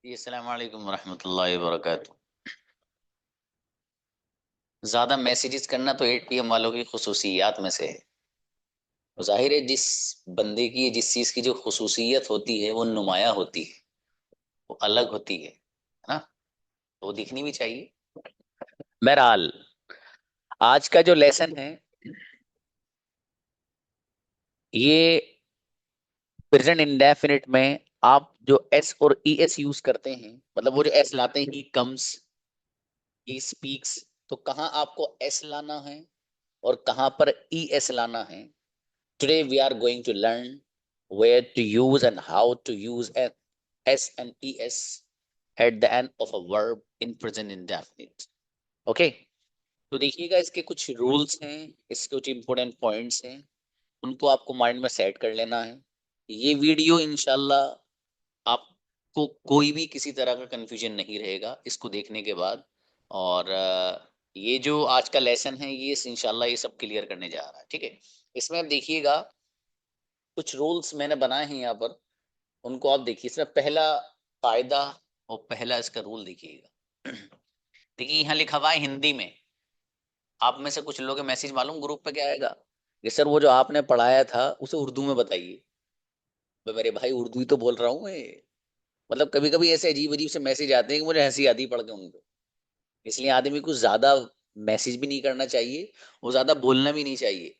जी, अस्सलाम वालेकुम वरहमतुल्लाहि वबरकातुह। ज्यादा मैसेजेस करना तो 8 PM वालों की खुसूसियात में से है। तो जाहिर है जिस बंदे की जिस चीज की जो खुसूसियत होती है वो नुमाया होती है, वो अलग होती है ना। तो वो दिखनी भी चाहिए। बहरहाल, आज का जो लेसन है ये प्रेजेंट इंडेफिनिट में आप जो एस और ई एस यूज करते हैं, मतलब वो जो एस लाते हैं, ही कम्स, ही स्पीक्स, तो कहाँ आपको एस लाना है और कहाँ पर ई एस लाना है। Today we are going to learn where to use and how to use an S and ES at the end of a verb in present indefinite. Okay? तो देखिएगा, इसके कुछ रूल्स हैं, इसके कुछ इंपॉर्टेंट पॉइंट्स हैं, उनको आपको माइंड में सेट कर लेना है। ये वीडियो इंशाल्लाह आपको कोई भी किसी तरह का कंफ्यूजन नहीं रहेगा इसको देखने के बाद। और ये जो आज का लेसन है ये इंशाल्लाह ये सब क्लियर करने जा रहा है। ठीक है, इसमें आप देखिएगा कुछ रूल्स मैंने बनाए हैं यहाँ पर, उनको आप देखिए। इसमें पहला कायदा और पहला इसका रूल देखिएगा। देखिए, यहाँ लिखा हुआ है हिंदी में। आप में से कुछ लोगों के मैसेज मालूम ग्रुप पे क्या आएगा कि सर वो जो आपने पढ़ाया था उसे उर्दू में बताइए। तो मेरे भाई, उर्दू ही तो बोल रहा हूँ मैं। मतलब कभी कभी ऐसे अजीब अजीब से मैसेज आते हैं कि मुझे हंसी आती है पढ़ के उनको। इसलिए आदमी को ज्यादा मैसेज भी नहीं करना चाहिए और ज्यादा बोलना भी नहीं चाहिए।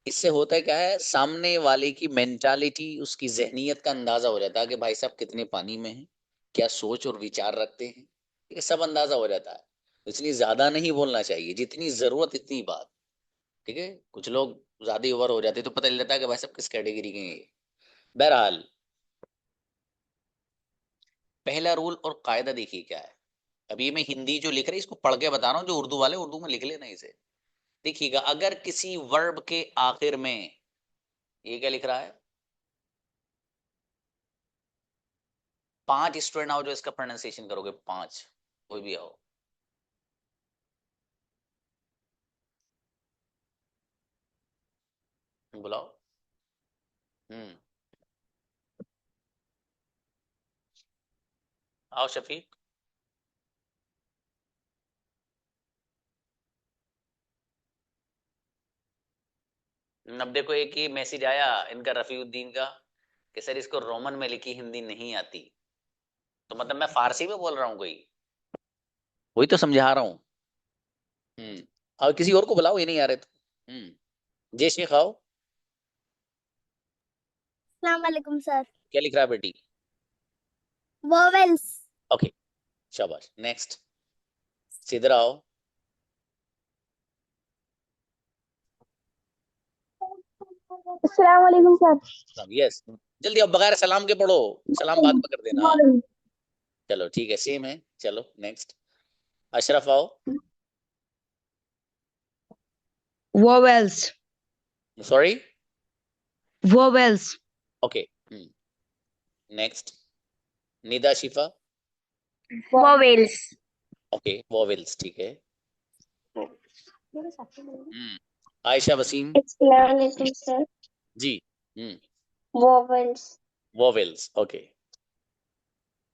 इससे होता है क्या है, सामने वाले की मेंटालिटी, उसकी जहनीत का अंदाजा हो जाता है कि भाई साहब कितने पानी में हैं, क्या सोच और विचार रखते हैं, ये सब अंदाजा हो जाता है। इसलिए ज्यादा नहीं बोलना चाहिए, जितनी जरूरत इतनी बात। ठीक है, कुछ लोग ज्यादा ओवर हो जाते हैं तो पता चल जाता है कि भाई साहब किस कैटेगरी के हैं ये। बहरहाल, पहला रूल और कायदा देखिए क्या है। अभी मैं हिंदी जो लिख रही इसको पढ़ के बता रहा हूँ, जो उर्दू वाले उर्दू में लिख लेना इसे। देखिएगा, अगर किसी वर्ब के आखिर में, ये क्या लिख रहा है, 5 स्टूडेंट आओ जो इसका प्रोनाउंसिएशन करोगे, 5, कोई भी आओ। बुलाओ। हम्म, आओ शफीक। अब देखो, एक ही मैसेज आया इनका रफीउद्दीन का कि सर इसको रोमन में लिखी हिंदी नहीं आती। तो मतलब मैं फारसी में बोल रहा हूँ कोई, वही तो समझा रहा हूँ। और किसी और को बुलाओ, ये नहीं आ रहे तो। जय शेख आओ। अस्सलाम वालेकुम सर। क्या लिख रहा है बेटी? वोवेल्स। ओके, शाबाश। नेक्स्ट, सीधर आओ। अस्सलाम वालेकुम सर। यस, जल्दी आओ, बगैर सलाम के पढ़ो, सलाम बाद में कर देना। चलो ठीक है, सेम है। चलो नेक्स्ट, अशरफ आओ। Vowels. Sorry. Vowels. Okay, next, Nida शिफा। वोवेल्स। ओके, वॉवेल्स, ठीक है। आयशा वसीम। अस्सलाम वालेकुम सर। जी। Hmm, vowels. Vowels, okay.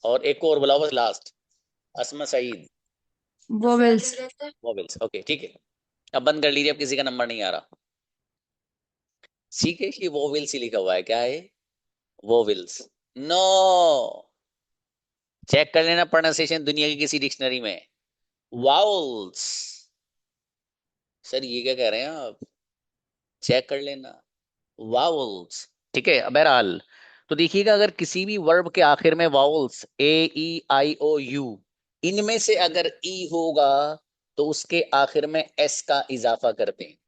और एक को और बुलाओ बस, last, Asma Saeed. Vowels. Vowels, okay ठीक है। अब बंद कर लीजिए, अब किसी का नंबर नहीं आ रहा। ठीक है, ये वॉवेल्स ही लिखा हुआ है, क्या है? वॉवेल्स। नो, चेक कर लेना प्रोनाउंसिएशन दुनिया की किसी डिक्शनरी में। वाउल्स। सर ये क्या कह रहे हैं आप? चेक कर लेना, वाउल्स। ठीक है, बहरहाल, तो देखिएगा, अगर किसी भी वर्ब के आखिर में vowels, A E I O you, इनमें से अगर ई होगा तो उसके आखिर में एस का इजाफा करते हैं।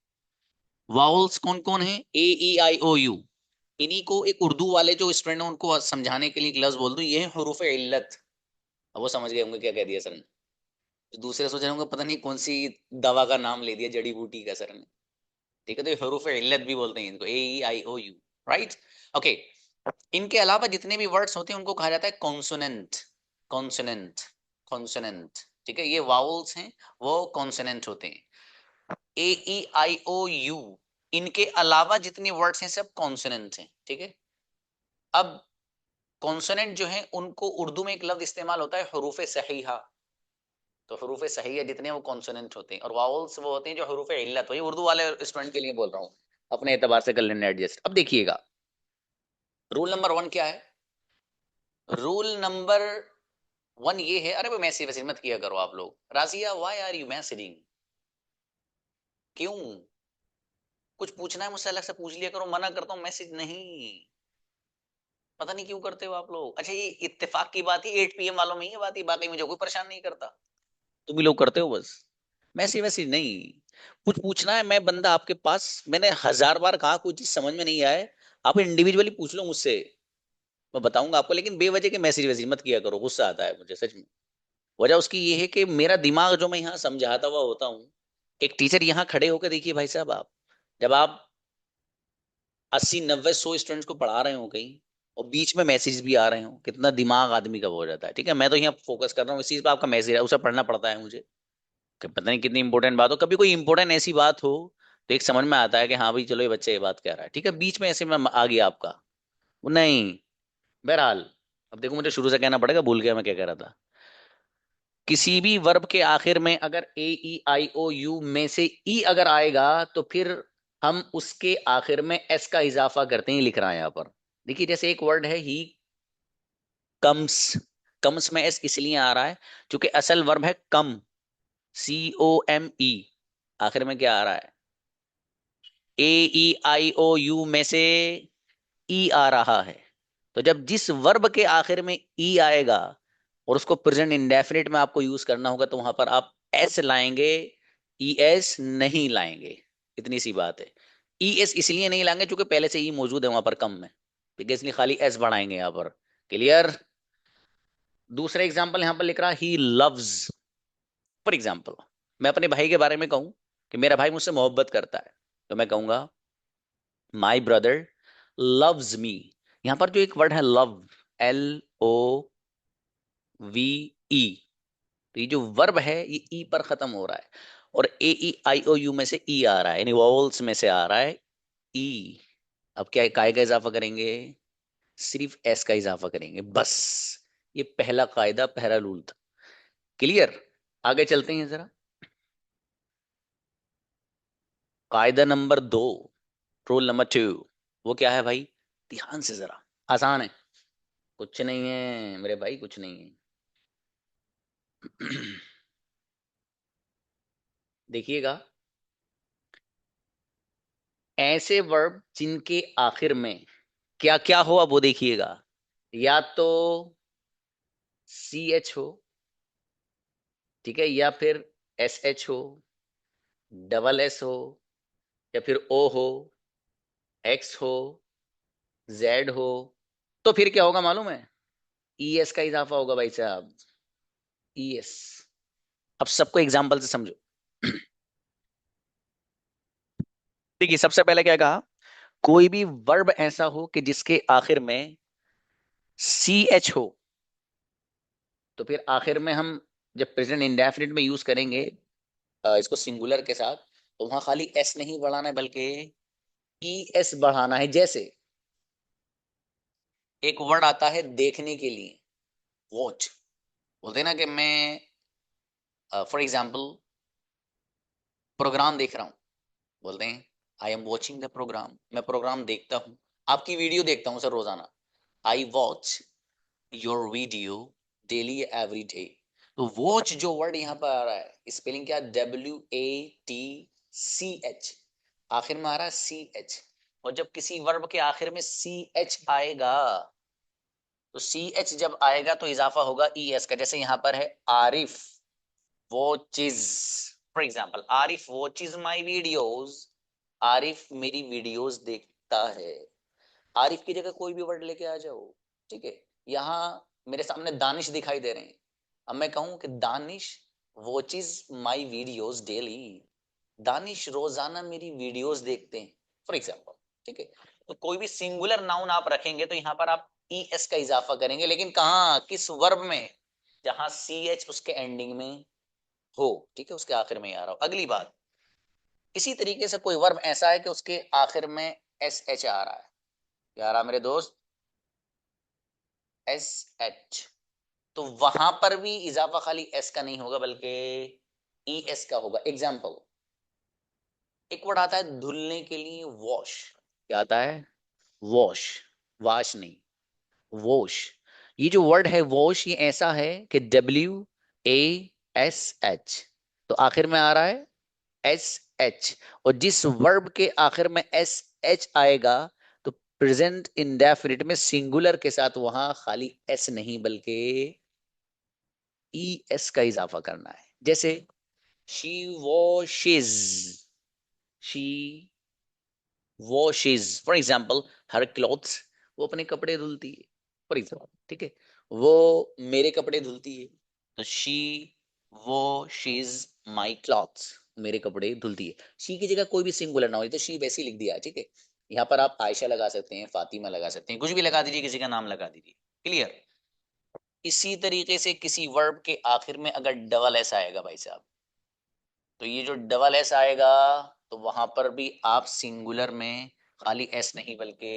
वाउल्स कौन कौन है? ए ई आई ओ यू। इन्हीं को एक उर्दू वाले जो स्टूडेंट है उनको समझाने के लिए एक लफ्ज बोल दूं, ये है हरूफ इल्लत। अब वो समझ गए होंगे क्या कह दिया सर ने। तो दूसरे सोच रहे होंगे पता नहीं कौन सी दवा का नाम ले दिया, जड़ी बूटी का सर ने। ठीक है, तो ये हरूफ इल्लत भी बोलते हैं इनको, ए ई आई ओ यू। Right, okay. इनके अलावा जितने भी वर्ड्स होते हैं उनको कहा जाता है कॉन्सोनेंट। Consonant, consonant. ठीक है, ये वाउल्स हैं, वो कॉन्सोनेंट होते हैं। ए ई आई ओ यू, इनके अलावा जितने वर्ड्स हैं सब कॉन्सोनेंट हैं। ठीक है, अब कॉन्सोनेंट जो है उनको उर्दू में एक लफ्ज इस्तेमाल होता है हरूफ सहीहा, तो हरूफ सहीहा जितने वो कॉन्सोनेंट होते हैं, और वावल्स वो होते हैं जो हरूफ इल्लत। वही उर्दू वाले स्टूडेंट के लिए बोल रहा हूँ, अपने एतबार से कर लेना एडजस्ट। अब देखिएगा रूल नंबर 1 क्या है। रूल नंबर 1 ये है, अरे भाई मैसेज वैसे मत किया करो आप लोग। राजिया व्हाई आर यू मैसेजिंग, क्यों? कुछ पूछना है मुझसे अलग से पूछ लिया करो, मना करता हूँ मैसेज नहीं। पता नहीं क्यों करते हो आप लोग। अच्छा ये इत्तेफाक की बात है, 8 PM वालों में ये बात है, बाकी मुझे कोई परेशान नहीं करता, तुम भी लोग करते हो बस। मैसेज वैसेज नहीं, कुछ पूछना है, मैं बंदा आपके पास, मैंने 1000 बार कहा कोई चीज समझ में नहीं आए, आप इंडिविजुअली पूछ लो मुझसे, मैं बताऊंगा आपको। लेकिन बेवजह के मैसेज वैसेज मत किया करो, गुस्सा आता है मुझे सच में। वजह उसकी ये है कि मेरा दिमाग जो मैं यहाँ समझाता हुआ होता हूँ, एक टीचर यहाँ खड़े होकर देखिए भाई साहब, आप जब आप 80 90 100 स्टूडेंट्स को पढ़ा रहे हो कहीं, और बीच में मैसेज भी आ रहे हो, कितना दिमाग आदमी का वो हो जाता है। ठीक है, मैं तो यहाँ फोकस कर रहा हूँ इस चीज पर, आपका मैसेज है उसे पढ़ना पड़ता है मुझे, कि पता नहीं कितनी इंपॉर्टेंट बात हो, कभी कोई इंपॉर्टेंट ऐसी बात हो तो एक समझ में आता है कि हाँ भाई चलो ये बच्चे ये बात कह रहा है। ठीक है, बीच में ऐसे में आ गया आपका, वो नहीं। बहरहाल अब देखो, मुझे शुरू से कहना पड़ेगा, भूल गया मैं क्या कह रहा था। किसी भी वर्ब के आखिर में अगर AEIOU में से ई अगर आएगा, तो फिर हम उसके आखिर में एस का इजाफा करते हैं, लिख रहा है यहाँ पर। देखिए जैसे एक वर्ड है ही कम्स, कम्स में एस इसलिए आ रहा है क्योंकि असल वर्ब है कम, COME, आखिर में क्या आ रहा है, AEIOU में से ई आ रहा है। तो जब जिस वर्ब के आखिर में ई आएगा और उसको प्रेजेंट इंडेफिनिट में आपको यूज करना होगा, तो वहां पर आप एस लाएंगे, ES नहीं लाएंगे। इतनी सी बात है। ES इसलिए नहीं लाएंगे क्योंकि पहले से ई मौजूद है वहां पर कम में, ठीक है, इसलिए खाली एस बढ़ाएंगे यहाँ पर। क्लियर। दूसरा एग्जाम्पल यहाँ पर लिख रहा ही लव्स। फॉर एग्जाम्पल मैं अपने भाई के बारे में कहूं कि मेरा भाई मुझसे मोहब्बत करता है, तो मैं कहूंगा माई ब्रदर लव्स मी। यहां पर जो एक वर्ड है लव, LOVE, तो ये जो वर्ब है ये ई पर खत्म हो रहा है, और AEIOU में से ई आ रहा है, यानी वॉवल्स में से आ रहा है ई। अब क्या काय का इजाफा करेंगे, सिर्फ एस का इजाफा करेंगे बस। ये पहला कायदा, पहला रूल था। क्लियर। आगे चलते हैं जरा, कायदा नंबर 2, रूल नंबर 2। वो क्या है भाई, ध्यान से जरा, आसान है, कुछ नहीं है मेरे भाई, कुछ नहीं है। देखिएगा, ऐसे वर्ब जिनके आखिर में क्या क्या हो, अब वो देखिएगा। या तो CH हो, ठीक है, या फिर SH हो, डबल S हो, या फिर O हो, X हो, Z हो, तो फिर क्या होगा मालूम है, ES का इजाफा होगा भाई साहब, ES। अब सबको एग्जाम्पल से समझो। देखिए सबसे पहले क्या कहा, कोई भी वर्ब ऐसा हो कि जिसके आखिर में CH हो, तो फिर आखिर में हम जब प्रेजेंट इंडेफिनिट में यूज करेंगे इसको सिंगुलर के साथ, तो वहां खाली S नहीं बढ़ाना है बल्कि ES बढ़ाना है। जैसे एक वर्ड आता है देखने के लिए, वॉच, बोलते हैं ना कि मैं फॉर एग्जाम्पल प्रोग्राम देख रहा हूँ, बोलते हैं I am watching the program, मैं प्रोग्राम देखता हूँ, आपकी वीडियो देखता हूँ सर रोजाना, I watch your video daily every day. तो वॉच जो वर्ड यहाँ पर आ रहा है, स्पेलिंग क्या, WATCH, आखिर में आ रहा है CH। और जब किसी वर्ब के आखिर में CH आएगा, तो CH जब आएगा तो इजाफा होगा ES का। जैसे यहाँ पर है Arif watches, for example Arif watches my videos, Arif मेरी वीडियोज देखता है। आरिफ की जगह कोई भी वर्ड लेके आ जाओ, ठीक है। यहाँ मेरे सामने दानिश दिखाई दे रहे हैं, अब मैं कहूं कि Danish watches my videos daily, Danish रोजाना मेरी वीडियोस देखते हैं, फॉर एग्जाम्पल, ठीक है। तो कोई भी सिंगुलर नाउन आप रखेंगे तो यहाँ पर आप ES का इजाफा करेंगे, लेकिन कहाँ, किस वर्ब में, जहां CH उसके एंडिंग में हो, ठीक है, उसके आखिर में आ रहा हो। अगली बात, इसी तरीके से कोई वर्ब ऐसा है कि उसके आखिर में SH आ रहा है, क्या आ रहा मेरे दोस्त, एस एच, तो वहां पर भी इजाफा खाली एस का नहीं होगा बल्कि ई एस का होगा। एग्जाम्पल, एक वर्ड आता है धुलने के लिए, वॉश। क्या आता है? वॉश, वाश नहीं, वॉश। ये जो वर्ड है वॉश, ये ऐसा है कि WASH, तो आखिर में आ रहा है SH, और जिस वर्ब के आखिर में SH आएगा तो प्रेजेंट इंडेफिनिट में सिंगुलर के साथ वहां खाली S नहीं बल्कि ES का इजाफा करना है। जैसे she washes, she washes, for example her clothes, वो अपने कपड़े धुलती है, फॉर एग्जाम्पल, ठीक है। वो मेरे कपड़े धुलती है, तो शी वॉशेज माई क्लॉथ्स, मेरे कपड़े धुलती है। शी की जगह कोई भी सिंगुलर ना हो, तो शी वैसे ही लिख दिया, ठीक है। यहाँ पर आप आयशा लगा सकते हैं, फातिमा लगा सकते हैं, कुछ भी लगा दीजिए, किसी का नाम लगा दीजिए। क्लियर? इसी तरीके से किसी वर्ब के आखिर में अगर डबल एस आएगा भाई साहब, तो ये जो डबल एस आएगा, तो वहां पर भी आप सिंगुलर में खाली एस नहीं बल्कि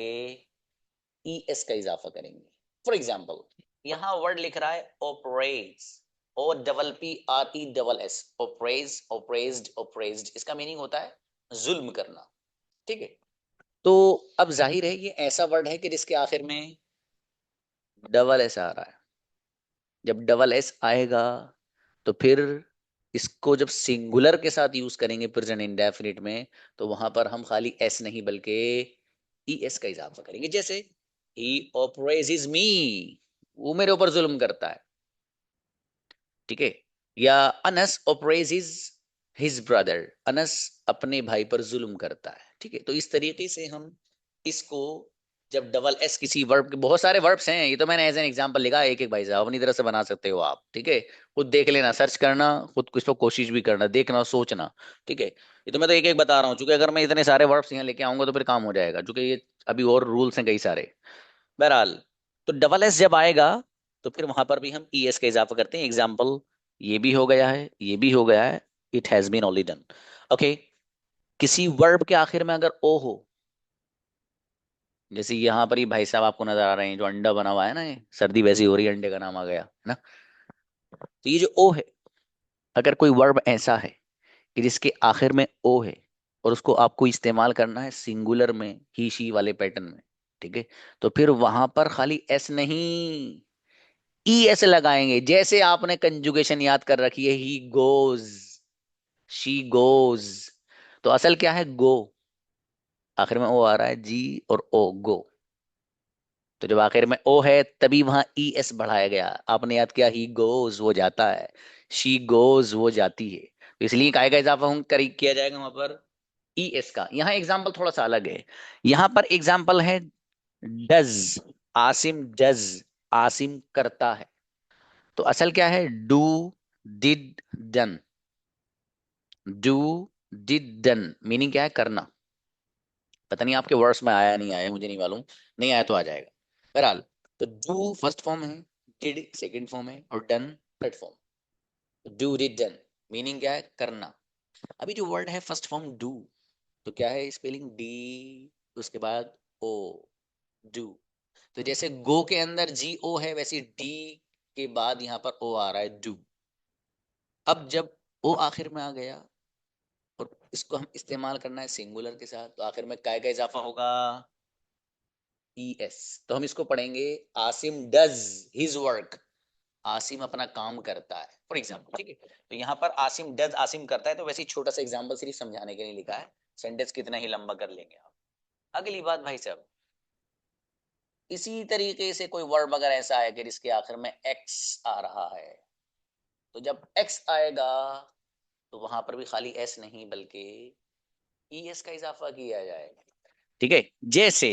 ई एस का इजाफा करेंगे। फॉर एग्जाम्पल, यहाँ वर्ड लिख रहा है ओपरेज, ओ डबल PRE, ओपरेज, ओपरेज्ड, ओपरेज्ड, इसका मीनिंग होता है जुल्म करना, ठीक है। तो अब जाहिर है ये ऐसा वर्ड है कि जिसके आखिर में डबल एस आ रहा है। जब डबल एस आएगा तो फिर इसको जब सिंगुलर के साथ यूज करेंगे प्रेजेंट इंडेफिनिट में, तो वहां पर हम खाली एस नहीं बल्कि ई एस का इजाफा करेंगे। जैसे ही ऑपरेजेस मी, वो मेरे ऊपर जुल्म करता है, ठीक है। या अनस ऑपरेजेस हिज ब्रदर, अनस अपने भाई पर जुल्म करता है, ठीक है। तो इस तरीके से हम इसको, जब डबल एस किसी वर्ब के, बहुत सारे वर्ब्स हैं, ये तो मैंने एज एन एग्जांपल लिखा है, एक एक भाई साहब अपनी तरह से बना सकते हो आप, ठीक है। खुद देख लेना, सर्च करना, खुद कुछ तो कोशिश भी करना, देखना, सोचना, ठीक है। ये तो मैं तो एक एक बता रहा हूँ, चूंकि अगर मैं इतने सारे वर्ब्स यहाँ लेके आऊंगा तो फिर काम हो जाएगा, चूंकि ये अभी और रूल्स हैं कई सारे। बहरहाल, तो डबल एस जब आएगा तो फिर वहां पर भी हम ई एस का इजाफा करते हैं। एग्जाम्पल, ये भी हो गया है, ये भी हो गया है, it has been already done. Okay, किसी वर्ब के आखिर में अगर ओ हो, जैसे यहाँ पर ही भाई साहब आपको नजर आ रहे हैं, जो अंडा बना हुआ है ना, ये सर्दी वैसी हो रही है, अंडे का नाम आ गया है ना। तो ये जो ओ है, अगर कोई वर्ब ऐसा है कि जिसके आखिर में ओ है और उसको आपको इस्तेमाल करना है सिंगुलर में, ही शी वाले पैटर्न में, ठीक है, तो फिर वहां पर खाली एस नहीं, ई एस लगाएंगे। जैसे आपने कंजुगेशन याद कर रखी है, ही गोज, शी गोज, तो असल क्या है? गो, आखिर में ओ आ रहा है, जी और ओ, गो। तो जब आखिर में ओ है तभी वहां ई एस बढ़ाया गया। आपने याद किया, ही गोज वो जाता है, शी गोज वो जाती है, तो इसलिए काय का इजाफा हम किया जाएगा वहां पर ई एस का। यहाँ एग्जाम्पल थोड़ा सा अलग है, यहाँ पर एग्जाम्पल है डज, आसिम डज, आसिम करता है। तो असल क्या है? Do, did, done, do, did, done, meaning क्या है? करना। पता नहीं आपके वर्ड्स में आया नहीं आया, मुझे नहीं मालूम, नहीं आया तो आ जाएगा। बहरहाल, तो डू फर्स्ट फॉर्म है, डिड सेकंड फॉर्म है, और done third form. Do did done, meaning क्या है? करना। अभी जो वर्ड है फर्स्ट फॉर्म डू, तो क्या है स्पेलिंग? डी, उसके बाद ओ, डू। तो जैसे गो के अंदर GO है, वैसे डी के बाद यहाँ पर ओ आ रहा है, डू। अब जब ओ आखिर में आ गया और इसको हम इस्तेमाल करना है सिंगुलर के साथ, तो आखिर में काय का इजाफा होगा? ES। तो हम इसको पढ़ेंगे, Asim does his work, Asim अपना काम करता है, फॉर एग्जाम्पल, ठीक है। तो यहाँ पर आसिम डज, आसिम करता है, तो वैसे ही छोटा सा एग्जाम्पल सिर्फ समझाने के लिए लिखा है, सेंटेंस कितना ही लंबा कर लेंगे आप। अगली बात भाई साहब, इसी तरीके से कोई वर्ब अगर ऐसा है कि जिसके आखिर में एक्स आ रहा है, तो जब एक्स आएगा तो वहां पर भी खाली एस नहीं बल्कि ES का इजाफा किया जाएगा, ठीक है। जैसे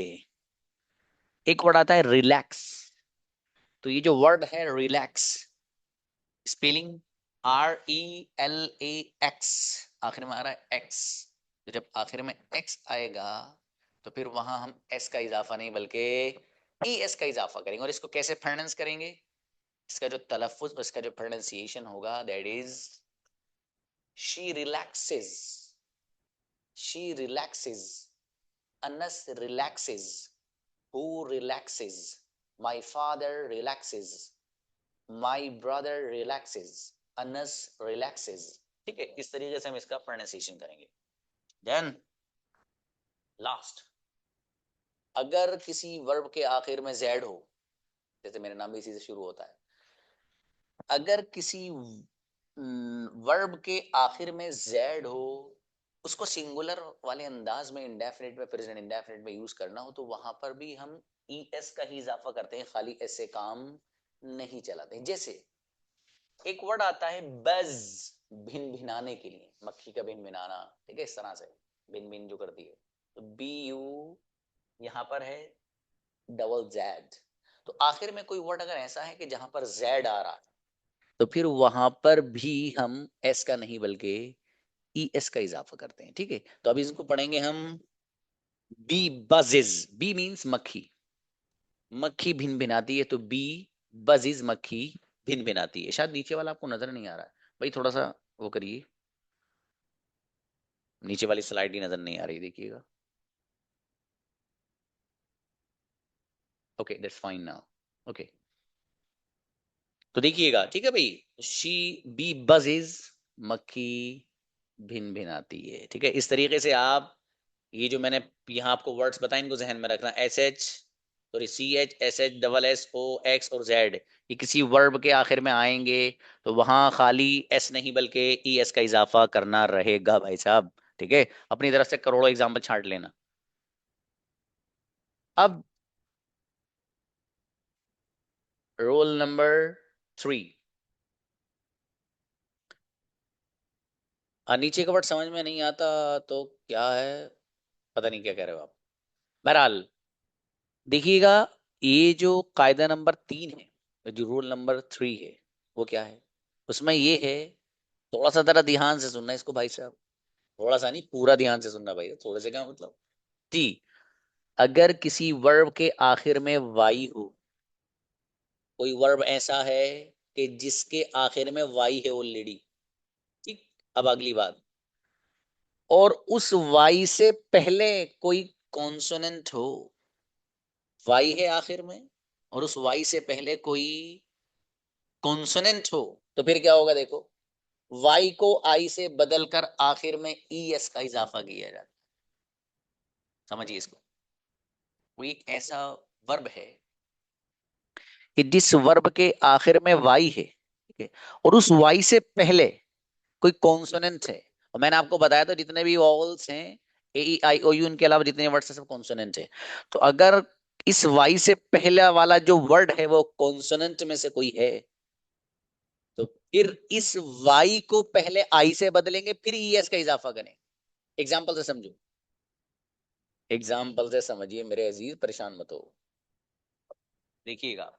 एक वर्ड आता है रिलैक्स, तो ये जो वर्ड है रिलैक्स, स्पेलिंग RELAX, आखिर में आ रहा है एक्स। तो जब आखिर में एक्स आएगा तो फिर वहां हम एस का इजाफा नहीं बल्कि ES का इजाफा करेंगे। और इसको कैसे प्रोनाउंस करेंगे? इसका जो तलफ्फुज, इसका जो प्रोनाउंसिएशन होगा, that is she relaxes, she relaxes, Anas relaxes, who relaxes, my father relaxes, my brother relaxes, Anas relaxes. ठीक है, इस तरीके से हम इसका प्रोनाउंसिएशन करेंगे। देन लास्ट, अगर किसी वर्ब के आखिर में जेड हो, जैसे मेरा नाम भी इसी से शुरू होता है, अगर किसी वर्ब के आखिर में जेड हो, उसको सिंगुलर वाले अंदाज में इंडेफिनिट में, प्रेजेंट इंडेफिनिट में यूज करना हो, तो वहां पर भी हम एस का ही इजाफा करते हैं, खाली एस से काम नहीं चलाते। जैसे एक वर्ड आता है बज, भिन भिनाने के लिए, मक्खी का भिन भिनाना, ठीक है, इस तरह से भिन भिन जो करती है, तो बी यू यहां पर है डबल जेड। तो आखिर में कोई वर्ड अगर ऐसा है कि जहां पर जेड आ रहा है, तो फिर वहां पर भी हम एस का नहीं बल्कि ई एस का इजाफा करते हैं। ठीक है, तो अभी इसको पढ़ेंगे हम। बी बजिज, बी मीन्स मक्खी, मक्खी भिन भिनाती है, तो बी बजिज मक्खी भिन भिनाती है। शायद नीचे वाला आपको नजर नहीं आ रहा है भाई, थोड़ा सा वो करिए, नीचे वाली स्लाइड ही नजर नहीं आ रही, देखिएगा। Okay that's fine now. Okay, तो देखिएगा, ठीक है भाई, शी बी बजिज, मक्खी भिन भिनाती है। ठीक है, इस तरीके से आप ये जो मैंने यहाँ आपको वर्ड्स बताए, इनको जहन में रखना। S H, sorry, C H, S H, double S, O, X और जेड, ये किसी वर्ब के आखिर में आएंगे, तो वहां खाली एस नहीं बल्कि ई एस का इजाफा करना रहेगा भाई साहब। ठीक है, अपनी तरफ से करोड़ों एग्जाम्पल छांट लेना। अब रोल नंबर 3, नीचे का वर्ड समझ में नहीं आता तो क्या है, पता नहीं क्या कह रहे हो आप। बहरहाल देखिएगा, ये जो कायदा नंबर 3 है, जो रूल नंबर 3 है, वो क्या है, उसमें ये है, थोड़ा सा जरा ध्यान से सुनना इसको भाई साहब, थोड़ा सा नहीं, पूरा ध्यान से सुनना भाई, थोड़े से क्या मतलब जी। अगर किसी वर्ब के आखिर में वाई हो, कोई वर्ब ऐसा है कि जिसके आखिर में वाई है ऑलरेडी, ठीक, अब अगली बात, और उस वाई से पहले कोई कॉन्सोनेंट हो, वाई है आखिर में और उस वाई से पहले कोई कॉन्सोनेंट हो, तो फिर क्या होगा देखो, वाई को आई से बदलकर आखिर में ई एस का इजाफा किया जाता है। समझिए इसको, वो एक ऐसा वर्ब है कि जिस वर्ब के आखिर में वाई है, ठीक है, और उस वाई से पहले कोई कॉन्सोनेंट है, और मैंने आपको बताया था जितने भी वॉवल्स हैं, ए ई आई ओ यू, इनके अलावा जितने वर्ड्स हैं सब कॉन्सोनेंट है। तो अगर इस वाई से पहला वाला जो वर्ड है वो कॉन्सोनेंट में से कोई है, तो फिर इस वाई को पहले आई से बदलेंगे, फिर ई एस का इजाफा करें। एग्जाम्पल से समझो, एग्जाम्पल से समझिए मेरे अजीज, परेशान मत हो। देखिएगा,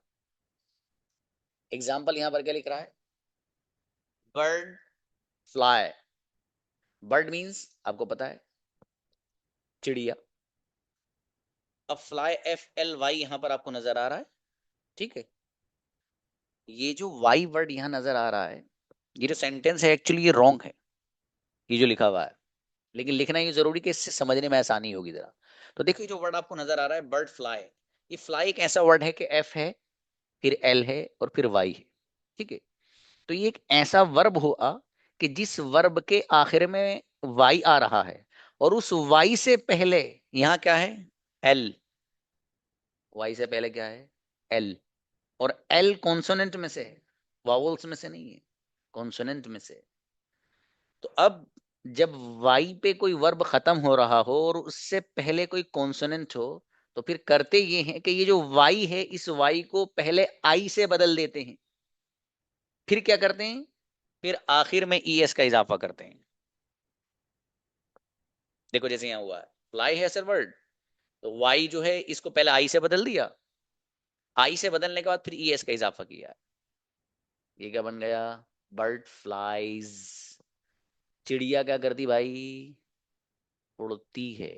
एग्जाम्पल यहां पर क्या लिख रहा है, बर्ड फ्लाई, बर्ड मीन्स आपको पता है चिड़िया, अब फ्लाई एफ एल वाई यहां पर आपको नजर आ रहा है, ठीक है, ये जो वाई वर्ड यहां नजर आ रहा है, ये जो सेंटेंस है एक्चुअली ये रॉन्ग है, ये जो लिखा हुआ है, लेकिन लिखना ये जरूरी कि इससे समझने में आसानी होगी जरा। तो देखिए जो वर्ड आपको नजर आ रहा है बर्ड फ्लाई, ये फ्लाई एक ऐसा वर्ड है कि एफ है, फिर एल है और फिर वाई है, ठीक है। तो ये एक ऐसा वर्ब हुआ कि जिस वर्ब के आखिर में वाई आ रहा है, और उस वाई से पहले यहाँ क्या है, एल, वाई से पहले क्या है, एल, और एल कॉन्सोनेंट में से है, वावल्स में से नहीं है, कॉन्सोनेंट में से। तो अब जब वाई पे कोई वर्ब खत्म हो रहा हो और उससे पहले कोई कॉन्सोनेंट हो, तो फिर करते ये हैं कि ये जो वाई है, इस वाई को पहले आई से बदल देते हैं, फिर क्या करते हैं, फिर आखिर में ई एस का इजाफा करते हैं। देखो जैसे यहाँ हुआ है, फ्लाई है सर वर्ड, तो वाई जो है इसको पहले आई से बदल दिया, आई से बदलने के बाद फिर ई एस का इजाफा किया, ये क्या बन गया, बर्ड फ्लाइज, चिड़िया क्या करती भाई, उड़ती है।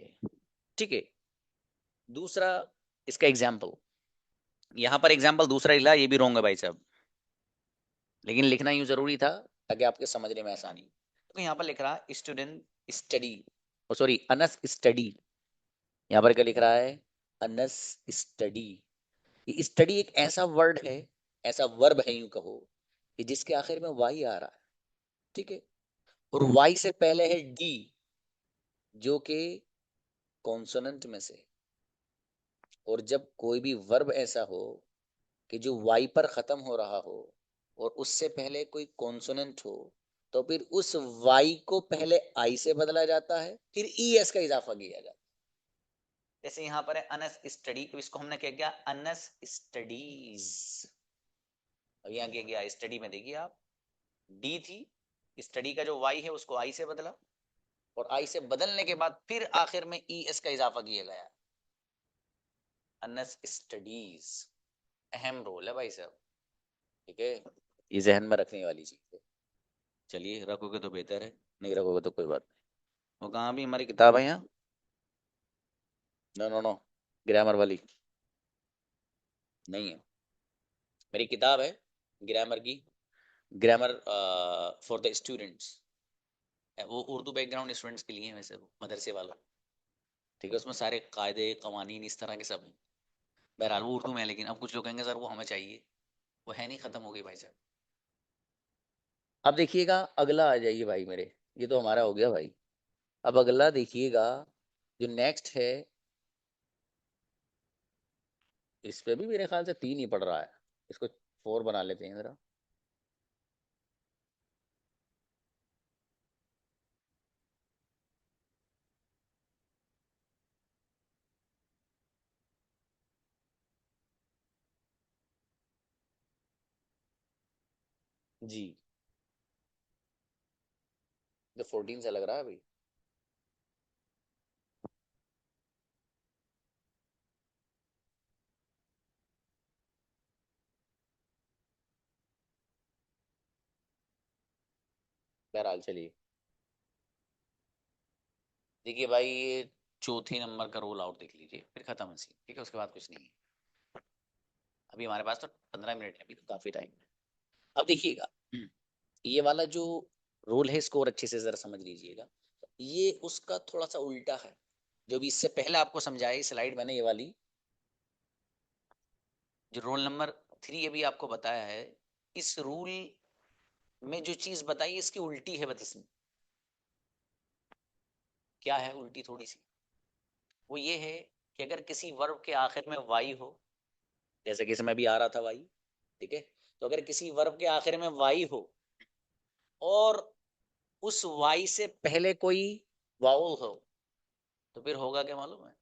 ठीक है, दूसरा इसका एग्जाम्पल, यहां पर एग्जाम्पल दूसरा लिखा, ये भी रॉन्ग है भाई साहब, लेकिन लिखना यूं जरूरी था ताकि आपके समझने में आसानी। तो यहाँ पर लिख रहा है student study, sorry Anas study, यहाँ पर क्या लिख रहा है, अनस स्टडी, स्टडी एक ऐसा वर्ड है, ऐसा वर्ब है यूं कहो, कि जिसके आखिर में वाई आ रहा है, ठीक है, और वाई से पहले है डी, जो कि कॉन्सोनेंट में से। और जब कोई भी वर्ब ऐसा हो कि जो वाई पर खत्म हो रहा हो और उससे पहले कोई कॉन्सोनेंट हो, तो फिर उस वाई को पहले आई से बदला जाता है, फिर ई एस का इजाफा किया जाता है। जैसे यहाँ पर है अनस स्टडी, इसको हमने क्या किया, अनस स्टडीज। अब यहाँ क्या किया, स्टडी में देखिए आप, डी थी, स्टडी का जो वाई है उसको आई से बदला, और आई से बदलने के बाद फिर आखिर में ई एस का इजाफा किया गया, अनस स्टडीज। अहम रोल है भाई साहब, ठीक है, ये जहन में रखने वाली चीज है। चलिए रखोगे तो बेहतर है, नहीं रखोगे तो कोई बात नहीं। वो कहाँ भी हमारी किताब है यहाँ, नो नो नो, ग्रामर वाली नहीं है, मेरी किताब है ग्रामर की, ग्रामर फॉर द स्टूडेंट्स, वो उर्दू बैकग्राउंड स्टूडेंट्स के लिए है, वैसे वो मदरसे वालों, ठीक है, उसमें सारे कायदे कवानीन इस तरह के सब हैं। बहरहाल वो उर्दू में है, लेकिन अब कुछ लोग कहेंगे सर वो हमें चाहिए, वो है नहीं, खत्म हो गई भाई साहब। अब देखिएगा अगला आ जाइए भाई मेरे, ये तो हमारा हो गया भाई। अब अगला देखिएगा, जो नेक्स्ट है, इस पे भी मेरे ख्याल से 3 ही पड़ रहा है, इसको 4 बना लेते हैं जरा। जी, जो 14 से लग रहा है भाई। बहरहाल चलिए, देखिए भाई, ये चौथे नंबर का रोल आउट देख लीजिए, फिर खत्म है सीन, ठीक है, उसके बाद कुछ नहीं है। अभी हमारे पास तो 15 मिनट है, अभी तो काफी टाइम है। अब देखिएगा, ये वाला जो रोल है इसको और अच्छे से जरा समझ लीजिएगा, ये उसका थोड़ा सा उल्टा है। जो भी इससे पहले आपको समझाया स्लाइड मैंने, ये वाली जो रोल नंबर 3 अभी आपको बताया है, इस रूल में जो चीज बताई इसकी उल्टी है, बस इसमें क्या है उल्टी थोड़ी सी, वो ये है कि अगर किसी वर्ब के आखिर में वाई हो, जैसे कि इसमें भी आ रहा था वाई, ठीक है, तो अगर किसी वर्ब के आखिर में वाई हो और उस वाई से पहले कोई वाउल हो, तो फिर होगा क्या मालूम है,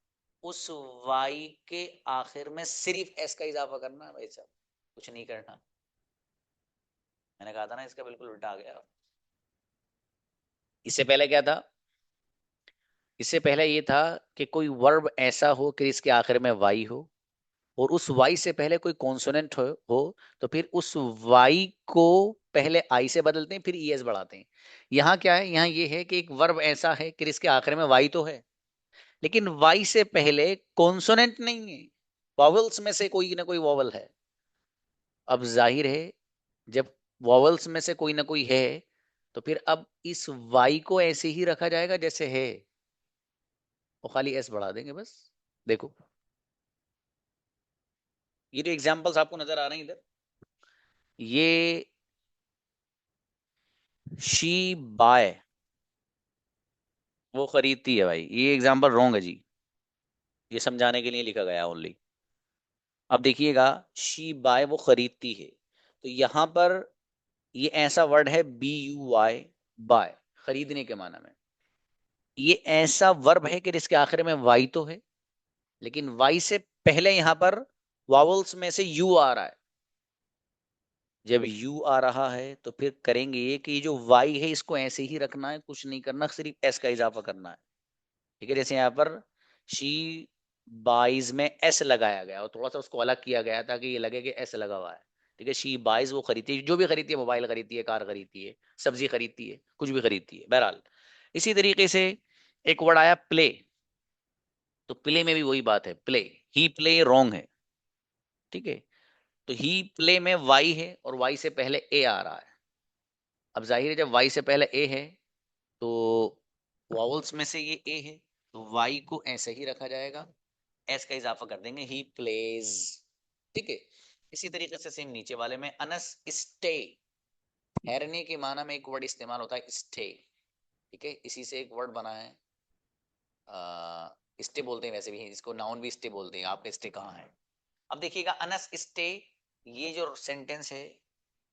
उस वाई के आखिर में सिर्फ एस का इजाफा करना है भाई साहब, कुछ नहीं करना। मैंने कहा था ना इसका बिल्कुल उल्टा आ गया। इससे पहले क्या था, इससे पहले ये था कि कोई वर्ब ऐसा हो कि इसके आखिर में वाई हो, और उस वाई से पहले कोई कॉन्सोनेंट हो, तो फिर उस वाई को पहले आई से बदलते हैं, फिर ई एस बढ़ाते हैं। यहाँ क्या है, यहाँ ये है कि एक वर्ब ऐसा है कि इसके आखिर में वाई तो है, लेकिन वाई से पहले कॉन्सोनेंट नहीं है, वॉवल्स में से कोई ना कोई वॉवल है। अब जाहिर है, जब वॉवल्स में से कोई ना कोई है, तो फिर अब इस वाई को ऐसे ही रखा जाएगा जैसे है, और खाली एस बढ़ा देंगे बस। देखो, ये जो एग्जांपल्स आपको नजर आ रहे हैं इधर, ये शी बाय, वो खरीदती है भाई, ये एग्जांपल रॉन्ग है जी, ये समझाने के लिए लिखा गया ओनली। अब देखिएगा, शी बाय वो खरीदती है, तो यहां पर ये ऐसा वर्ड है बी यू वाई, बाय, खरीदने के माना में। ये ऐसा वर्ब है कि जिसके आखिर में वाई तो है, लेकिन वाई से पहले यहां पर वावल्स में से यू आ रहा है। जब यू आ रहा है तो फिर करेंगे ये कि ये जो वाई है इसको ऐसे ही रखना है, कुछ नहीं करना, सिर्फ एस का इजाफा करना है, ठीक है। जैसे यहाँ पर शी बाइज में एस लगाया गया और थोड़ा सा उसको अलग किया गया ताकि ये लगे कि एस लगा हुआ है, ठीक है। शी बाइज वो खरीदती है, जो भी खरीदती है, मोबाइल खरीदती है, कार खरीदती है, सब्जी खरीदती है, कुछ भी खरीदती है, बहरहाल। इसी तरीके से एक वर्ड आया प्ले, तो प्ले में भी वही बात है, प्ले, ही प्ले रॉन्ग है, ठीक है। तो ही प्ले में वाई है और वाई से पहले ए आ रहा है। अब जाहिर है जब वाई से पहले ए है, तो वॉवल्स में से ये ए है, तो वाई को ऐसे ही रखा जाएगा, एस का इजाफा कर देंगे, ही प्लेज, ठीक है। इसी तरीके से सेम नीचे वाले में अनस स्टे, ठहरने के माना में एक वर्ड इस्तेमाल होता है स्टे, ठीक है, इसी से एक वर्ड बना है, स्टे बोलते हैं वैसे भी, इसको नाउन भी स्टे बोलते हैं, आपका स्टे कहाँ है। अब देखिएगा अनस स्टे, ये जो सेंटेंस है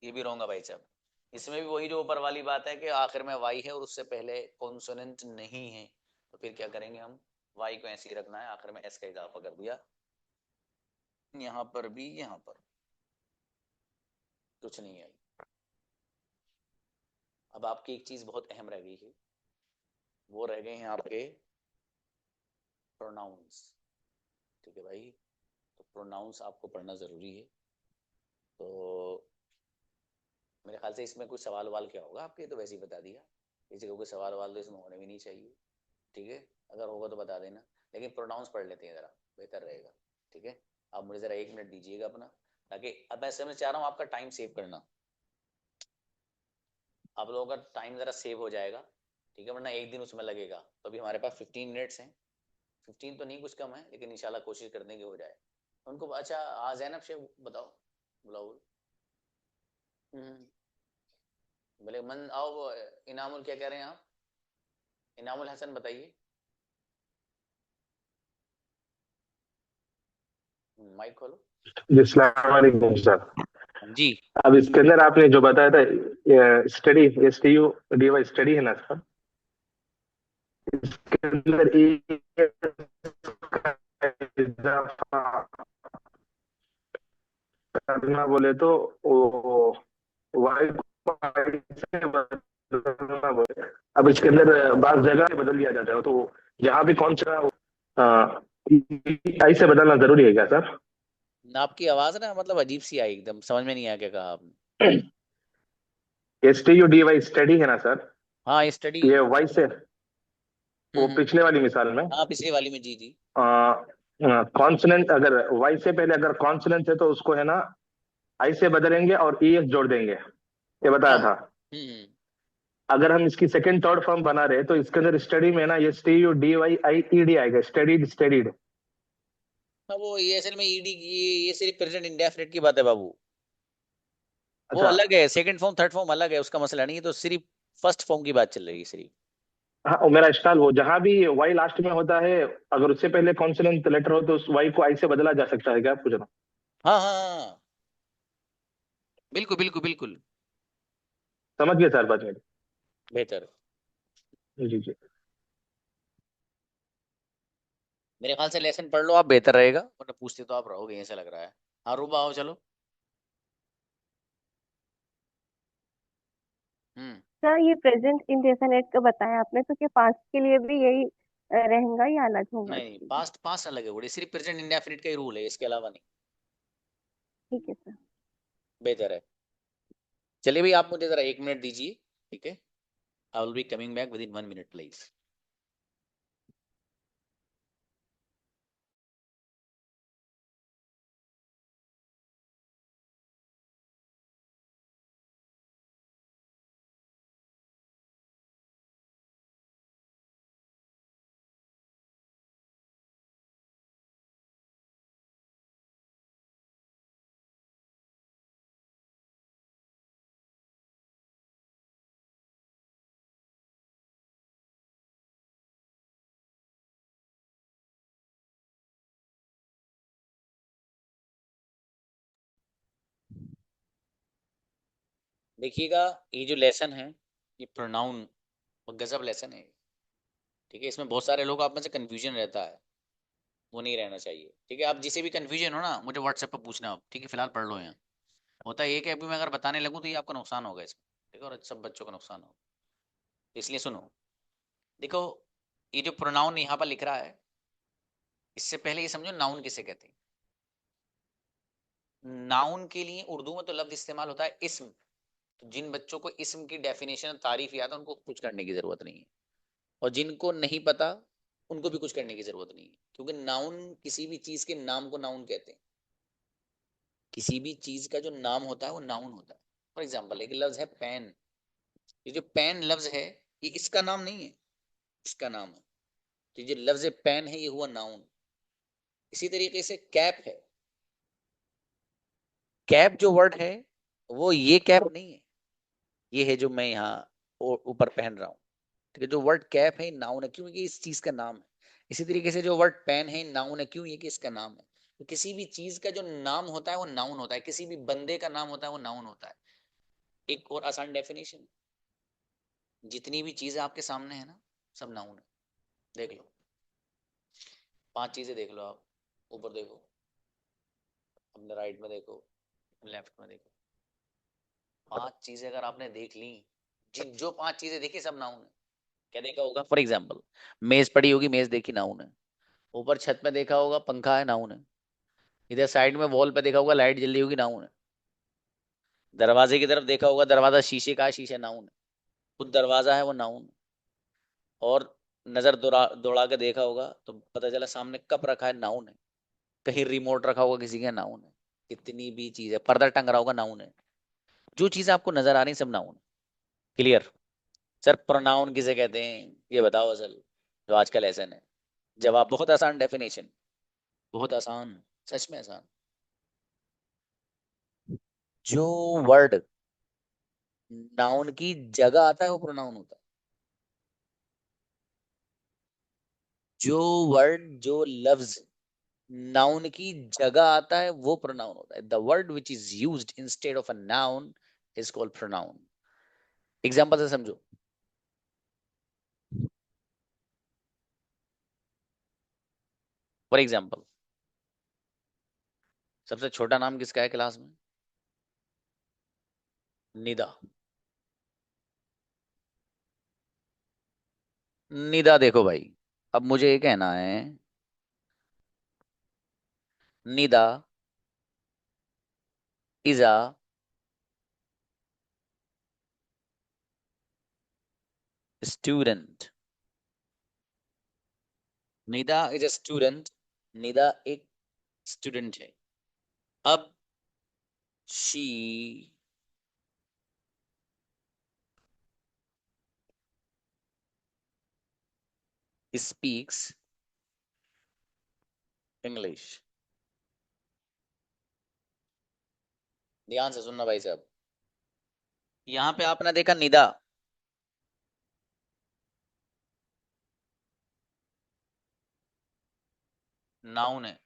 ये भी रॉन्ग है भाई साहब। इसमें भी वही जो ऊपर वाली बात है कि आखिर में वाई है और उससे पहले कॉन्सोनेंट नहीं है, तो फिर क्या करेंगे हम, वाई को ऐसे ही रखना है, आखिर में एस का इजाफा कर दिया, यहाँ पर भी, यहाँ पर कुछ नहीं आई। अब आपकी एक चीज बहुत अहम रह गई है, वो रह गए हैं आपके प्रोनाउंस, ठीक है भाई, तो प्रोनाउंस आपको पढ़ना जरूरी है। तो मेरे ख्याल से इसमें कुछ सवाल वाल क्या होगा आपके, तो वैसे ही बता दिया, किसी को कोई सवाल वाल तो इसमें होने भी नहीं चाहिए, ठीक है, अगर होगा तो बता देना, लेकिन प्रोनाउंस पढ़ लेते हैं जरा, बेहतर रहेगा, ठीक है। आप मुझे जरा 1 मिनट दीजिएगा अपना, ताकि अब ऐसे में चाह रहा हूँ आपका टाइम सेव करना, आप लोगों का टाइम जरा सेव हो जाएगा, ठीक है, वरना एक दिन उसमें लगेगा। तो अभी हमारे पास 15 मिनट्स हैं, 15 तो नहीं कुछ कम है, लेकिन इंशाल्लाह कोशिश करने की हो जाए उनको। अच्छा जैनब शेख बताओ, बुलाओ। बोले मन आओ, इनामुल क्या कह रहे हैं आप, इनामुल हसन बताइए, माइक खोलो। जी अस्सलाम वालेकुम सर। जी अब इसके अंदर आपने जो बताया था स्टडी, STUDY स्टडी है ना सर, इसके अंदर इजाफा करना बोले तो वो वाई को आई से बदलना बोले, अब इसके अंदर बात जगह से बदल दिया जाता है, तो यहाँ भी कौन सा आई से बदलना जरूरी है क्या सर? आपकी आवाज ना मतलब अजीब सी आई, एकदम समझ में नहीं आया क्या कहा आपने। STUDY स्टडी है ना सर, हाँ स्टडी। ये वाई से, वो हम्म। पिछले वाली मिसाल में हाँ पिछली वाली में, जी जी। कॉन्सोनेंट, अगर वाई से पहले अगर कॉन्सोनेंट है तो उसको है ना आई से बदलेंगे और ES जोड़ देंगे, ये बताया हाँ। था। अगर हम इसकी सेकंड थर्ड फॉर्म बना रहे तो इसके अंदर स्टडी में ना STUDYIED आएगा, स्टडीड स्टडीड। हाँ वो ये असल में ईडी, ये सिर्फ प्रेजेंट इंडेफिनिट की बात है बाबू, वो अच्छा। अलग है, सेकंड फॉर्म थर्ड फॉर्म अलग है, उसका मसला नहीं है, तो सिर्फ फर्स्ट फॉर्म की बात चल रही है सिर्फ। हाँ, और मेरा स्टाइल वो जहां भी वाई लास्ट में होता है, अगर उससे पहले कॉन्सोनेंट लेटर हो तो उस वाई को आई से बदला जा सकता है क्या, आप पूछ रहा हाँ हाँ हाँ, बिल्कुल बिल्कुल बिल्कुल। समझ गए सर बात मेरी? बेहतर। जी जी। मेरे ख्याल से लेसन पढ़ लो आप, बेहतर रहेगा, वरना पूछते तो आप रहोगे ऐसा लग रहा है। हाँ रूबा आओ चलो। हम्म। सर ये प्रेजेंट इंडेफिनिट का बताया आपने, तो क्या पास्ट के लिए भी यही रहेगा या अलग होगा? नहीं पास्ट पास्ट अलग है, वो सिर्फ प्रेजेंट इंडेफिनिट का ही रूल है, इसके अलावा नहीं। ठीक है सर। बेहतर है। चलिए भाई, आप मुझे जरा 1 मिनट दीजिए, ठीक है, I will be coming back with in 1 minute please. देखिएगा, ये जो लेसन है, ये प्रोनाउन और गजब लेसन है, ठीक है, इसमें बहुत सारे लोग आप में से कंफ्यूजन रहता है, वो नहीं रहना चाहिए, ठीक है। आप जिसे भी कंफ्यूजन हो ना, मुझे व्हाट्सएप पर पूछना आप, ठीक है, फिलहाल पढ़ लो यहाँ। होता है ये कि अभी मैं अगर बताने लगूँ तो ये आपका नुकसान होगा इसमें, ठीक है, और सब बच्चों का नुकसान होगा, इसलिए सुनो। देखो, ये जो प्रोनाउन यहाँ पर लिख रहा है, इससे पहले ये समझो नाउन किसे कहते हैं। नाउन के लिए उर्दू में तो लफ्ज इस्तेमाल होता है इस्म, तो जिन बच्चों को इस्म की डेफिनेशन तारीफ याद है उनको कुछ करने की जरूरत नहीं है, और जिनको नहीं पता उनको भी कुछ करने की जरूरत नहीं है, क्योंकि नाउन किसी भी चीज के नाम को नाउन कहते हैं, किसी भी चीज का जो नाम होता है वो नाउन होता है। फॉर एग्जाम्पल एक लफ्ज है पेन, ये जो पेन लफ्ज है, ये इसका नाम नहीं है, इसका नाम है, तो ये लफ्ज पेन है, ये हुआ नाउन। इसी तरीके से कैप है, कैप जो वर्ड है वो ये कैप नहीं है, ये है जो मैं यहाँ ऊपर पहन रहा हूँ। ठीक है, जो वर्ड कैप है नाउन है, क्यों? ये इस चीज का नाम है। इसी तरीके से जो वर्ड पेन है नाउन है, क्यों? ये कि इसका नाम है। तो किसी भी चीज का जो नाम होता है वो नाउन होता है, किसी भी बंदे का नाम होता है वो नाउन होता है। एक और आसान डेफिनेशन, जितनी भी चीजें आपके सामने है ना, सब नाउन है। देख लो, 5 चीजें देख लो आप, ऊपर देखो, अपने राइट में देखो, लेफ्ट में देखो, 5 चीजें अगर आपने देख ली, जिन जो 5 चीजें देखी सब नाउन है। क्या देखा होगा? फॉर एग्जाम्पल, मेज पड़ी होगी, मेज देखी, नाउन है। ऊपर छत में देखा होगा, पंखा है, नाउन है। इधर साइड में वॉल पे देखा होगा, लाइट जल रही होगी, नाउन है। दरवाजे की तरफ देखा होगा, दरवाजा शीशे का है, शीशा नाउन है। खुद दरवाजा है, वो नाउन है। और नजर दौड़ा के देखा होगा तो पता चला सामने कप रखा है, नाउन है। कहीं रिमोट रखा होगा किसी का, नाउन है। कितनी भी चीज है, पर्दा टंग रहा होगा, नाउन है। जो चीज आपको नजर आ रही सब नाउन है। क्लियर? सर प्रोनाउन किसे कहते हैं ये बताओ असल, जो आज का लेसन है। जवाब बहुत आसान, डेफिनेशन बहुत आसान, सच में आसान। जो वर्ड नाउन की जगह आता है वो प्रोनाउन होता है। जो वर्ड, जो लफ्ज नाउन की जगह आता है वो प्रोनाउन होता है। The word which is used instead of a noun is called pronoun. Example से समझो। फॉर एग्जांपल, सबसे छोटा नाम किसका है क्लास में? निदा। निदा देखो भाई, अब मुझे ये कहना है, Nida is a student. Nida is a student. Nida एक स्टूडेंट है। अब शी स्पीक्स इंग्लिश। ध्यान से सुनना भाई साहब, यहाँ पे आपने देखा निदा, नाउन है।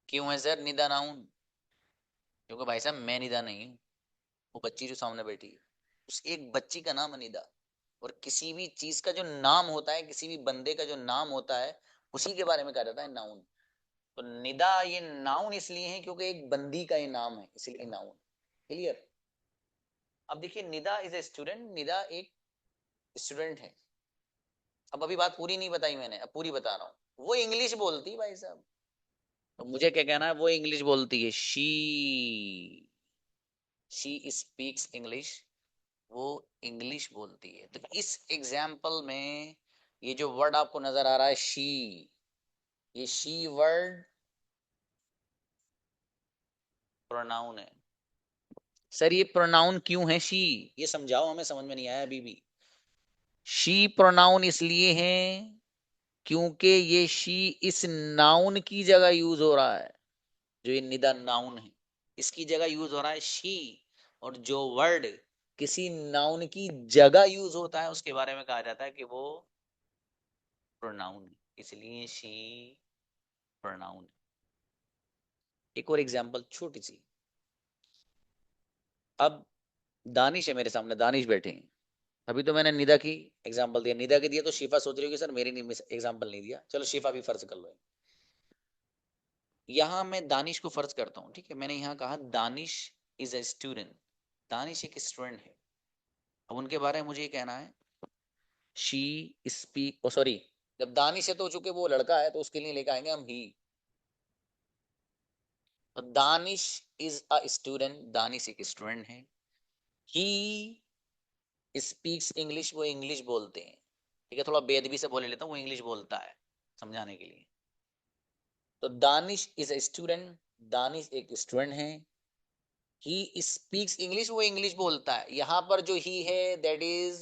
क्यों है सर निदा नाउन? क्योंकि भाई साहब मैं निदा नहीं हूँ, वो बच्ची जो सामने बैठी है, उस एक बच्ची का नाम है निदा। और किसी भी चीज का जो नाम होता है, किसी भी बंदे का जो नाम होता है, उसी के बारे में कहा जाता है नाउन। तो निदा ये नाउन इसलिए है क्योंकि एक बंदी का ये नाम है, इसलिए नाउन। क्लियर? अब देखिए, Nida is a student, Nida एक स्टूडेंट है। अब अभी बात पूरी नहीं बताई मैंने, अब पूरी बता रहा हूँ। वो इंग्लिश बोलती भाई साहब, तो मुझे क्या कहना है? वो इंग्लिश बोलती है, शी स्पीक्स इंग्लिश। वो इंग्लिश बोलती है। तो इस एग्जाम्पल में ये जो वर्ड आपको नजर आ रहा है शी, ये शी वर्ड प्रोनाउन है। सर ये प्रोनाउन क्यों है शी? ये समझाओ हमें, समझ में नहीं आया अभी भी। शी प्रोनाउन इसलिए है क्योंकि ये शी इस नाउन की जगह यूज हो रहा है। जो ये निदा नाउन है, इसकी जगह यूज हो रहा है शी। और जो वर्ड किसी नाउन की जगह यूज होता है उसके बारे में कहा जाता है कि वो प्रोनाउन है, इसलिए शी प्रोनाउन। एक और एग्जांपल छोटी सी। अब दानिश है मेरे सामने, दानिश बैठे हैं। अभी तो मैंने निदा की एग्जांपल दिया, निदा की दिया, तो शिफा सोच रही होगी सर मेरी एग्जांपल नहीं दिया। चलो शिफा भी फर्ज कर लो। यहाँ मैं दानिश को फर्ज करता हूँ, ठीक है। मैंने यहाँ कहा Danish is a student, Danish एक स्टूडेंट है। अब उनके बारे में मुझे ये कहना है, शी स्पीक, ओ सॉरी, जब दानिश है तो चूंकि वो लड़का है तो उसके लिए लेकर आएंगे हम ही। तो Danish is a student, Danish एक स्टूडेंट है। ही स्पीक्स इंग्लिश, वो इंग्लिश बोलते हैं। ठीक है, थोड़ा बेअदबी से बोले लेता हूँ, वो इंग्लिश बोलता है समझाने के लिए। तो Danish is a student, Danish एक स्टूडेंट है। ही स्पीक्स इंग्लिश, वो इंग्लिश बोलता है। यहाँ पर जो ही है दैट इज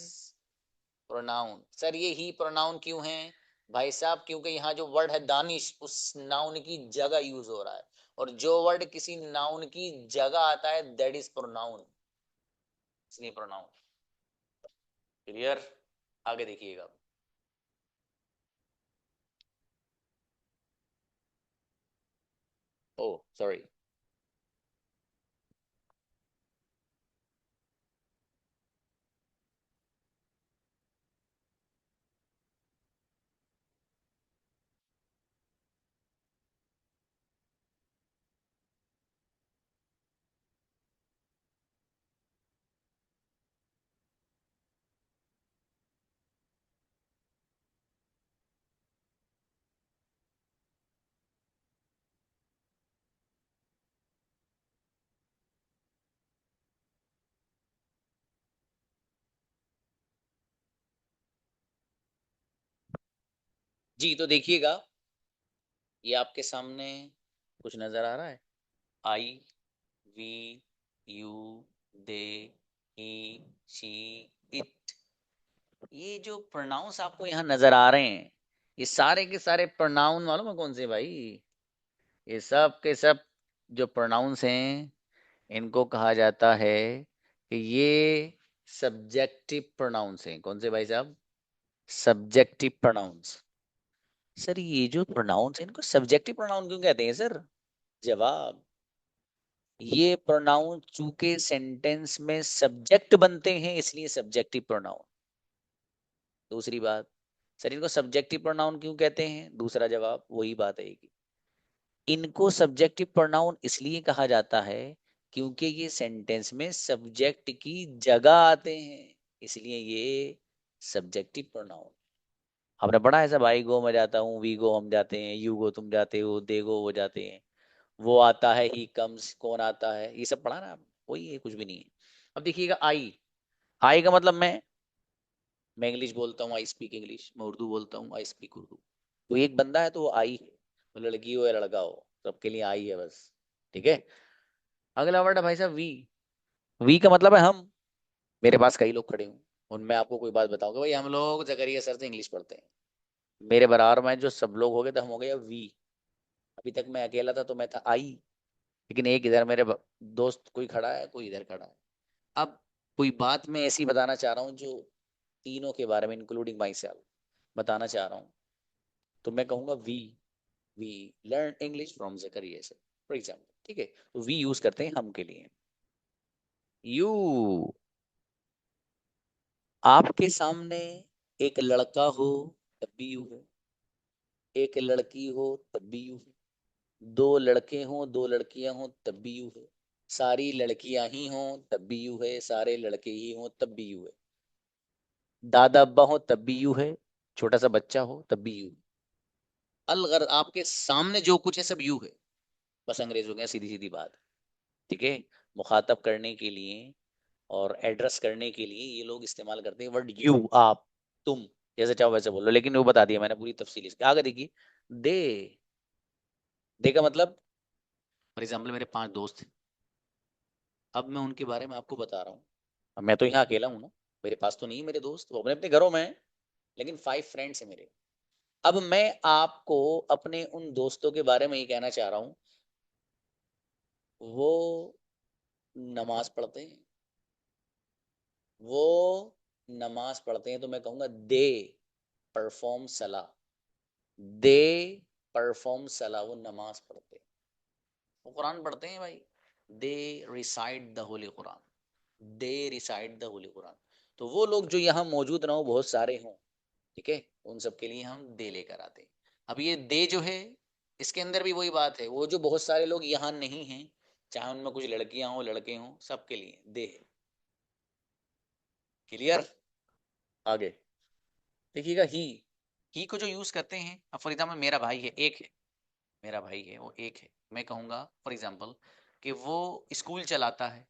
प्रोनाउन। सर ये ही प्रोनाउन क्यों है भाई साहब? क्योंकि यहाँ जो वर्ड है दानिश उस नाउन की जगह यूज हो रहा है। और जो वर्ड किसी नाउन की जगह आता है दैट इज प्रोनाउन, इसलिए प्रोनाउन। क्लियर? आगे देखिएगा। ओ सॉरी, जी तो देखिएगा, ये आपके सामने कुछ नजर आ रहा है। I, we, you, they, he, she, it, ये जो प्रोनाउंस आपको यहाँ नजर आ रहे हैं, ये सारे के सारे प्रोनाउन मालूम है कौन से भाई? ये सब के सब जो प्रोनाउंस हैं, इनको कहा जाता है कि ये सब्जेक्टिव प्रोनाउंस हैं। कौन से भाई साहब? Subjective pronounce. सर ये जो प्रोनाउंस है इनको सब्जेक्टिव प्रोनाउन क्यों कहते हैं सर? जवाब, ये प्रोनाउन चूंकि सेंटेंस में सब्जेक्ट बनते हैं इसलिए सब्जेक्टिव प्रोनाउन। दूसरी बात, सर इनको सब्जेक्टिव प्रोनाउन क्यों कहते हैं? दूसरा जवाब वही बात है कि इनको सब्जेक्टिव प्रोनाउन इसलिए कहा जाता है क्योंकि ये सेंटेंस में सब्जेक्ट की जगह आते हैं, इसलिए ये सब्जेक्टिव प्रोनाउन। हमने पढ़ा है सब, आई गो मैं जाता हूँ, वी गो हम जाते हैं, यू गो तुम जाते हो, दे गो वो जाते हैं, वो आता है ही कम्स, कौन आता है, ये सब पढ़ा ना आपने? वही है, कुछ भी नहीं है। अब देखिएगा, आई, आई का मतलब मैं इंग्लिश बोलता हूँ, आई स्पीक इंग्लिश। मैं उर्दू बोलता हूँ, आई स्पीक उर्दू। तो एक बंदा है तो वो आई है, वो लड़की हो या लड़का हो, सबके लिए आई है बस। ठीक है। अगला वर्ड है भाई साहब वी। वी का मतलब है हम। मेरे पास कई लोग खड़े हूँ, उनमें आपको कोई बात बताऊंगा, भाई हम लोग जकरिया सर से इंग्लिश पढ़ते हैं। मेरे बराबर में जो सब लोग हो गए तो हम हो गए वी। अभी तक मैं अकेला था तो मैं था आई, लेकिन एक इधर मेरे दोस्त कोई खड़ा है, कोई इधर खड़ा है। अब कोई बात मैं ऐसी बताना चाह रहा हूँ जो तीनों के बारे में इंक्लूडिंग माई सेल्फ बताना चाह रहा हूँ, तो मैं कहूंगा we learn English from Zakaria sir, for example. ठीक है, तो वी यूज करते हैं हम के लिए। यू, आपके सामने एक लड़का हो तब भी यू है, एक लड़की हो तब भी यू है, दो लड़के हों दो लड़कियां हों तब भी यू है, सारी लड़कियां ही हों तब भी यू है, सारे लड़के ही हों तब भी यू है, दादा अब्बा हो तब भी यू है, छोटा सा बच्चा हो तब भी यू। अलगर आपके सामने जो कुछ है सब यू है, बस अंग्रेजों के सीधी सीधी बात। ठीक है। मुखातब करने के लिए और एड्रेस करने के लिए ये लोग इस्तेमाल करते हैं वर्ड यू, आप, तुम, जैसे चाहो वैसे बोलो, लेकिन वो बता दिया मैंने पूरी तफसील इसकी। आगे देखिए, दे। दे का मतलब, फॉर एग्जाम्पल मेरे 5 दोस्त हैं, अब मैं उनके बारे में आपको बता रहा हूँ। अब मैं तो यहाँ अकेला हूँ ना, मेरे पास तो नहीं, मेरे दोस्त वो अपने अपने घरों में हैं, लेकिन 5 फ्रेंड्स हैं मेरे। अब मैं आपको अपने उन दोस्तों के बारे में ये कहना चाह रहा हूँ, वो नमाज पढ़ते हैं, वो नमाज पढ़ते हैं, तो मैं कहूंगा दे परफॉर्म सला, दे परफॉर्म सला, वो नमाज पढ़ते हैं, वो कुरान पढ़ते हैं भाई। They recite the holy Quran, they recite the holy Quran. तो वो लोग जो यहाँ मौजूद ना हो, बहुत सारे हों, ठीक है, उन सब के लिए हम दे लेकर आते हैं। अब ये दे जो है, इसके अंदर भी वही बात है, वो जो बहुत सारे लोग यहाँ नहीं हैं, चाहे उनमें कुछ लड़कियां हो लड़के हों, सबके लिए दे है। क्लियर? आगे देखिएगा, ही को जो यूज करते हैं, अब फॉर एग्जाम्पल मेरा भाई है, एक है, मेरा भाई है वो एक है, मैं कहूंगा फॉर एग्जाम्पल कि वो स्कूल चलाता है,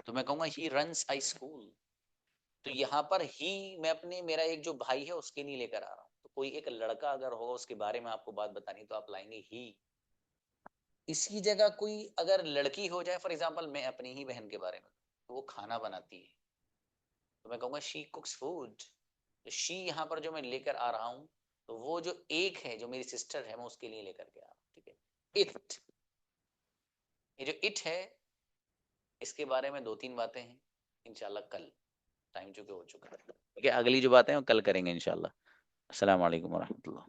तो मैं कहूंगा ही रन्स अ स्कूल। तो यहाँ पर ही मैं अपने, मेरा एक जो भाई है उसके नहीं लेकर आ रहा हूँ, तो कोई एक लड़का अगर होगा उसके बारे में आपको बात बतानी, तो आप लाएंगे ही। इसी जगह कोई अगर लड़की हो जाए, फॉर एग्जाम्पल मैं अपनी ही बहन के बारे में, तो वो खाना बनाती है, तो मैं कहूंगा शी कुक्स फूड। तो शी यहाँ पर जो मैं लेकर आ रहा हूँ, तो वो जो एक है जो मेरी सिस्टर है, मैं उसके लिए लेकर के आ रहा हूँ। ठीक है। इट, ये जो इट है इसके बारे में 2-3 बातें हैं, इंशाल्लाह कल, टाइम चूंकि हो चुका है, ठीक है, अगली जो बातें हैं वो कल करेंगे इंशाल्लाह। अस्सलाम वालेकुम वरहमतुल्लाह।